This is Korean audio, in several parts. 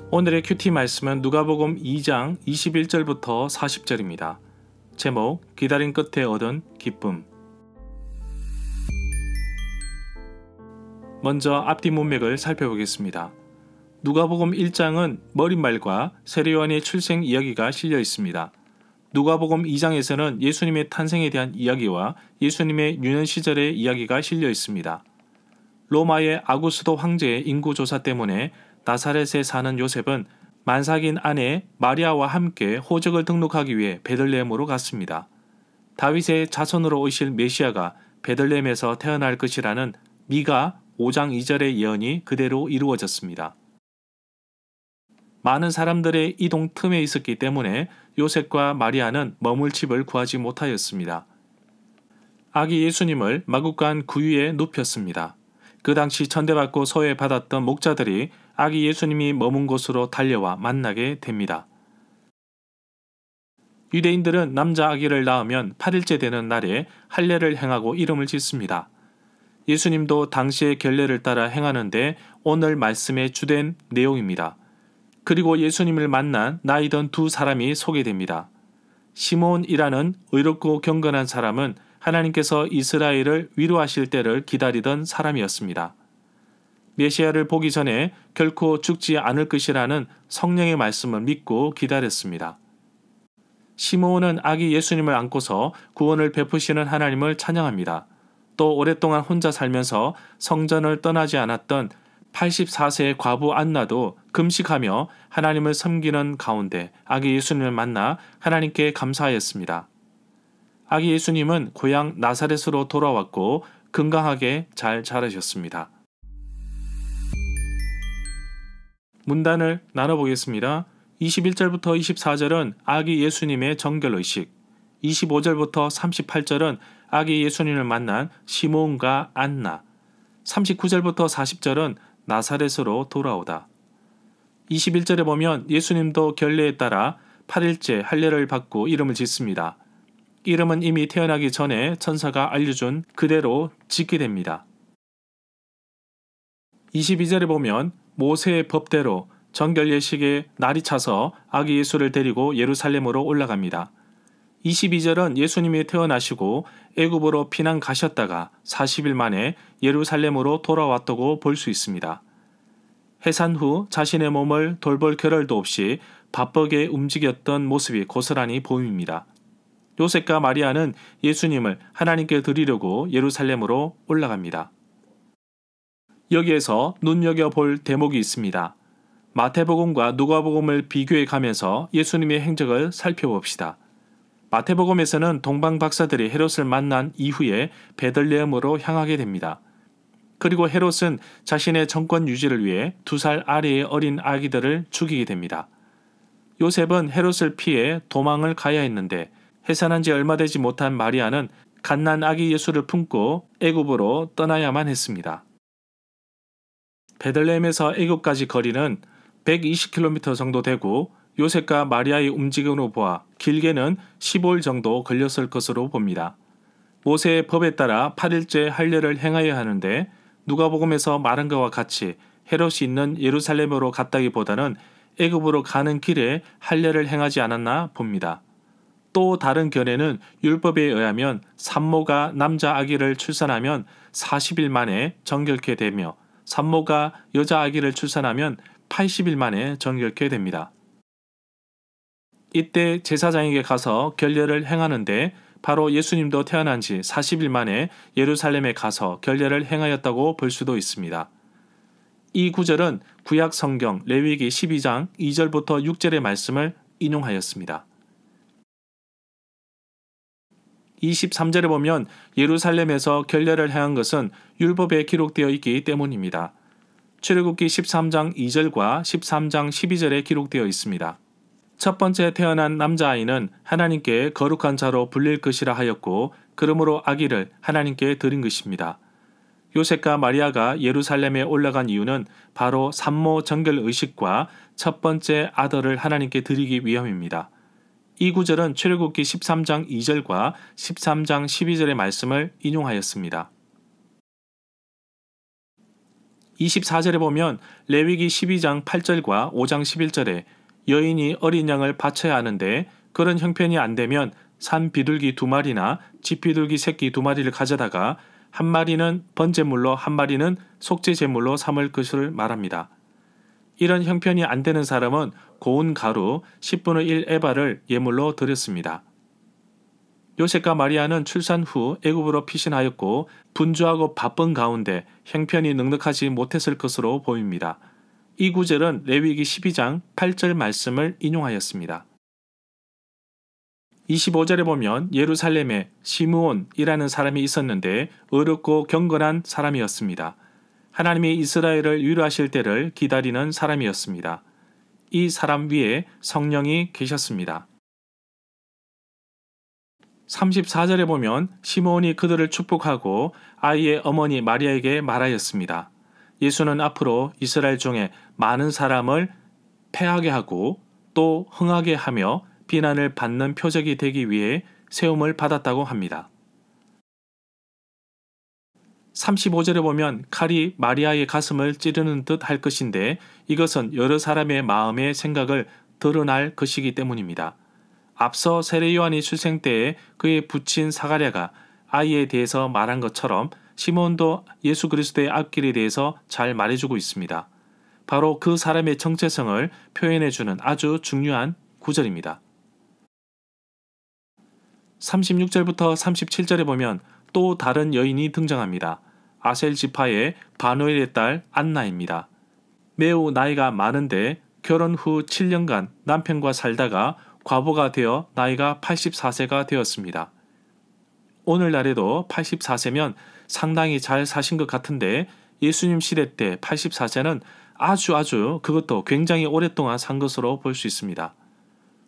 오늘의 큐티 말씀은 누가복음 2장 21절부터 40절입니다. 제목, 기다림 끝에 얻은 기쁨. 먼저 앞뒤 문맥을 살펴보겠습니다. 누가복음 1장은 머릿말과 세례요한의 출생 이야기가 실려 있습니다. 누가복음 2장에서는 예수님의 탄생에 대한 이야기와 예수님의 유년 시절의 이야기가 실려 있습니다. 로마의 아구스도 황제의 인구조사 때문에 나사렛에 사는 요셉은 만삭인 아내 마리아와 함께 호적을 등록하기 위해 베들레헴으로 갔습니다. 다윗의 자손으로 오실 메시아가 베들레헴에서 태어날 것이라는 미가 5장 2절의 예언이 그대로 이루어졌습니다. 많은 사람들의 이동 틈에 있었기 때문에 요셉과 마리아는 머물 집을 구하지 못하였습니다. 아기 예수님을 마구간 구유에 눕혔습니다. 그 당시 천대받고 소외받았던 목자들이 아기 예수님이 머문 곳으로 달려와 만나게 됩니다. 유대인들은 남자 아기를 낳으면 8일째 되는 날에 할례를 행하고 이름을 짓습니다. 예수님도 당시의 결례를 따라 행하는데 오늘 말씀의 주된 내용입니다. 그리고 예수님을 만난 나이든 두 사람이 소개됩니다. 시몬이라는 의롭고 경건한 사람은 하나님께서 이스라엘을 위로하실 때를 기다리던 사람이었습니다. 메시아를 보기 전에 결코 죽지 않을 것이라는 성령의 말씀을 믿고 기다렸습니다. 시므온은 아기 예수님을 안고서 구원을 베푸시는 하나님을 찬양합니다. 또 오랫동안 혼자 살면서 성전을 떠나지 않았던 84세의 과부 안나도 금식하며 하나님을 섬기는 가운데 아기 예수님을 만나 하나님께 감사하였습니다. 아기 예수님은 고향 나사렛으로 돌아왔고 건강하게 잘 자라셨습니다. 문단을 나눠보겠습니다. 21절부터 24절은 아기 예수님의 정결의식, 25절부터 38절은 아기 예수님을 만난 시므온과 안나, 39절부터 40절은 나사렛으로 돌아오다. 21절에 보면 예수님도 결례에 따라 8일째 할례를 받고 이름을 짓습니다. 이름은 이미 태어나기 전에 천사가 알려준 그대로 짓게 됩니다. 22절에 보면 모세의 법대로 정결 예식에 날이 차서 아기 예수를 데리고 예루살렘으로 올라갑니다. 22절은 예수님이 태어나시고 애굽으로 피난 가셨다가 40일 만에 예루살렘으로 돌아왔다고 볼 수 있습니다. 해산 후 자신의 몸을 돌볼 겨를도 없이 바쁘게 움직였던 모습이 고스란히 보입니다. 요셉과 마리아는 예수님을 하나님께 드리려고 예루살렘으로 올라갑니다. 여기에서 눈여겨볼 대목이 있습니다. 마태복음과 누가복음을 비교해 가면서 예수님의 행적을 살펴봅시다. 마태복음에서는 동방 박사들이 헤롯을 만난 이후에 베들레헴으로 향하게 됩니다. 그리고 헤롯은 자신의 정권 유지를 위해 2살 아래의 어린 아기들을 죽이게 됩니다. 요셉은 헤롯을 피해 도망을 가야 했는데 해산한 지 얼마 되지 못한 마리아는 갓난 아기 예수를 품고 애굽으로 떠나야만 했습니다. 베들레헴에서 애굽까지 거리는 120km 정도 되고 요셉과 마리아의 움직임으로 보아 길게는 15일 정도 걸렸을 것으로 봅니다. 모세의 법에 따라 8일째 할례를 행하여야 하는데 누가복음에서 말한 것과 같이 헤롯이 있는 예루살렘으로 갔다기보다는 애굽으로 가는 길에 할례를 행하지 않았나 봅니다. 또 다른 견해는 율법에 의하면 산모가 남자 아기를 출산하면 40일 만에 정결케 되며 산모가 여자 아기를 출산하면 80일 만에 정결케 됩니다. 이때 제사장에게 가서 결례를 행하는데 바로 예수님도 태어난 지 40일 만에 예루살렘에 가서 결례를 행하였다고 볼 수도 있습니다. 이 구절은 구약 성경 레위기 12장 2절부터 6절의 말씀을 인용하였습니다. 23절에 보면 예루살렘에서 결례를 행한 것은 율법에 기록되어 있기 때문입니다. 출애굽기 13장 2절과 13장 12절에 기록되어 있습니다. 첫 번째 태어난 남자아이는 하나님께 거룩한 자로 불릴 것이라 하였고 그러므로 아기를 하나님께 드린 것입니다. 요셉과 마리아가 예루살렘에 올라간 이유는 바로 산모 정결 의식과 첫 번째 아들을 하나님께 드리기 위함입니다. 이 구절은 출애굽기 13장 2절과 13장 12절의 말씀을 인용하였습니다. 24절에 보면 레위기 12장 8절과 5장 11절에 여인이 어린 양을 바쳐야 하는데 그런 형편이 안 되면 산 비둘기 2마리나 집 비둘기 새끼 2마리를 가져다가 한 마리는 번제물로 한 마리는 속죄제물로 삼을 것을 말합니다. 이런 형편이 안 되는 사람은 고운 가루 10분의 1 에바를 예물로 드렸습니다. 요셉과 마리아는 출산 후 애굽으로 피신하였고 분주하고 바쁜 가운데 형편이 넉넉하지 못했을 것으로 보입니다. 이 구절은 레위기 12장 8절 말씀을 인용하였습니다. 25절에 보면 예루살렘에 시므온이라는 사람이 있었는데 어렵고 경건한 사람이었습니다. 하나님이 이스라엘을 위로하실 때를 기다리는 사람이었습니다. 이 사람 위에 성령이 계셨습니다. 34절에 보면 시므온이 그들을 축복하고 아이의 어머니 마리아에게 말하였습니다. 예수는 앞으로 이스라엘 중에 많은 사람을 패하게 하고 또 흥하게 하며 비난을 받는 표적이 되기 위해 세움을 받았다고 합니다. 35절에 보면 칼이 마리아의 가슴을 찌르는 듯 할 것인데 이것은 여러 사람의 마음의 생각을 드러날 것이기 때문입니다. 앞서 세례 요한이 출생 때에 그의 부친 사가랴가 아이에 대해서 말한 것처럼 시몬도 예수 그리스도의 앞길에 대해서 잘 말해주고 있습니다. 바로 그 사람의 정체성을 표현해주는 아주 중요한 구절입니다. 36절부터 37절에 보면 또 다른 여인이 등장합니다. 아셀 지파의 바누엘의 딸 안나입니다. 매우 나이가 많은데 결혼 후 7년간 남편과 살다가 과부가 되어 나이가 84세가 되었습니다. 오늘날에도 84세면 상당히 잘 사신 것 같은데 예수님 시대 때 84세는 아주 그것도 굉장히 오랫동안 산 것으로 볼 수 있습니다.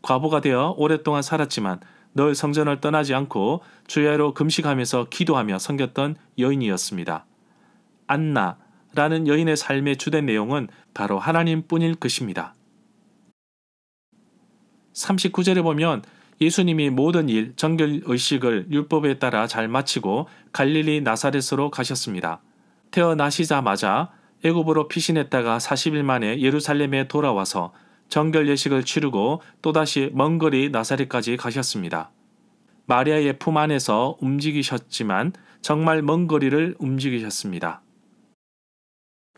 과부가 되어 오랫동안 살았지만 늘 성전을 떠나지 않고 주야로 금식하면서 기도하며 섬겼던 여인이었습니다. 안나라는 여인의 삶의 주된 내용은 바로 하나님뿐일 것입니다. 39절에 보면 예수님이 모든 일, 정결의식을 율법에 따라 잘 마치고 갈릴리 나사렛으로 가셨습니다. 태어나시자마자 애굽으로 피신했다가 40일 만에 예루살렘에 돌아와서 정결 예식을 치르고 또다시 먼 거리 나사렛까지 가셨습니다. 마리아의 품 안에서 움직이셨지만 정말 먼 거리를 움직이셨습니다.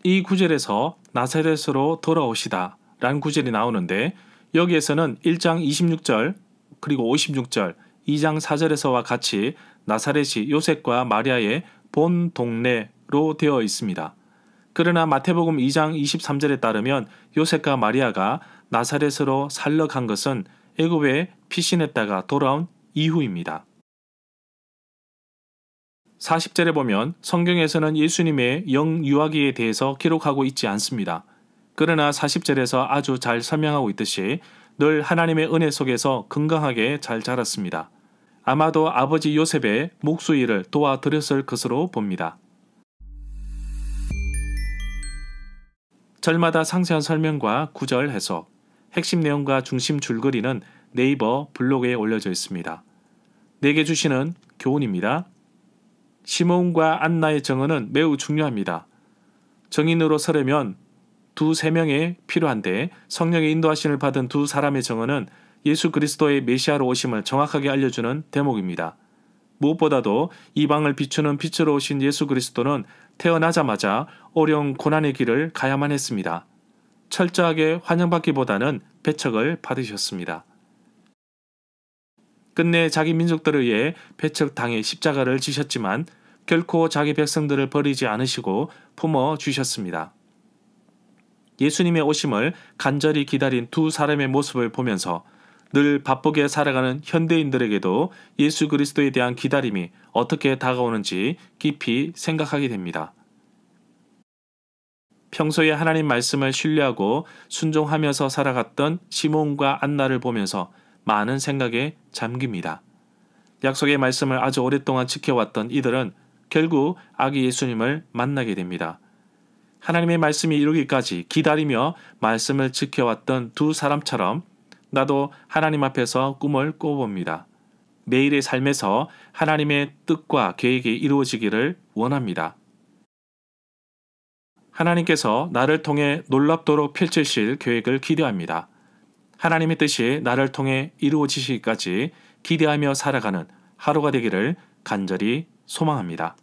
이 구절에서 나사렛으로 돌아오시다 라는 구절이 나오는데 여기에서는 1장 26절 그리고 56절 2장 4절에서와 같이 나사렛이 요셉과 마리아의 본 동네로 되어 있습니다. 그러나 마태복음 2장 23절에 따르면 요셉과 마리아가 나사렛으로 살러 간 것은 애굽에 피신했다가 돌아온 이후입니다. 40절에 보면 성경에서는 예수님의 영유아기에 대해서 기록하고 있지 않습니다. 그러나 40절에서 아주 잘 설명하고 있듯이 늘 하나님의 은혜 속에서 건강하게 잘 자랐습니다. 아마도 아버지 요셉의 목수일을 도와드렸을 것으로 봅니다. 절마다 상세한 설명과 구절 해석, 핵심 내용과 중심 줄거리는 네이버 블로그에 올려져 있습니다. 내게 주시는 교훈입니다. 시므온과 안나의 정언은 매우 중요합니다. 정인으로 서려면 2-3명이 필요한데 성령의 인도하심을 받은 두 사람의 정언은 예수 그리스도의 메시아로 오심을 정확하게 알려주는 대목입니다. 무엇보다도 이방을 비추는 빛으로 오신 예수 그리스도는 태어나자마자 어려운 고난의 길을 가야만 했습니다. 철저하게 환영받기보다는 배척을 받으셨습니다. 끝내 자기 민족들에 의해 배척당해 십자가를 지셨지만 결코 자기 백성들을 버리지 않으시고 품어주셨습니다. 예수님의 오심을 간절히 기다린 두 사람의 모습을 보면서 늘 바쁘게 살아가는 현대인들에게도 예수 그리스도에 대한 기다림이 어떻게 다가오는지 깊이 생각하게 됩니다. 평소에 하나님 말씀을 신뢰하고 순종하면서 살아갔던 시몬과 안나를 보면서 많은 생각에 잠깁니다. 약속의 말씀을 아주 오랫동안 지켜왔던 이들은 결국 아기 예수님을 만나게 됩니다. 하나님의 말씀이 이루기까지 기다리며 말씀을 지켜왔던 두 사람처럼 나도 하나님 앞에서 꿈을 꿔봅니다. 매일의 삶에서 하나님의 뜻과 계획이 이루어지기를 원합니다. 하나님께서 나를 통해 놀랍도록 펼치실 계획을 기대합니다. 하나님의 뜻이 나를 통해 이루어지시기까지 기대하며 살아가는 하루가 되기를 간절히 소망합니다.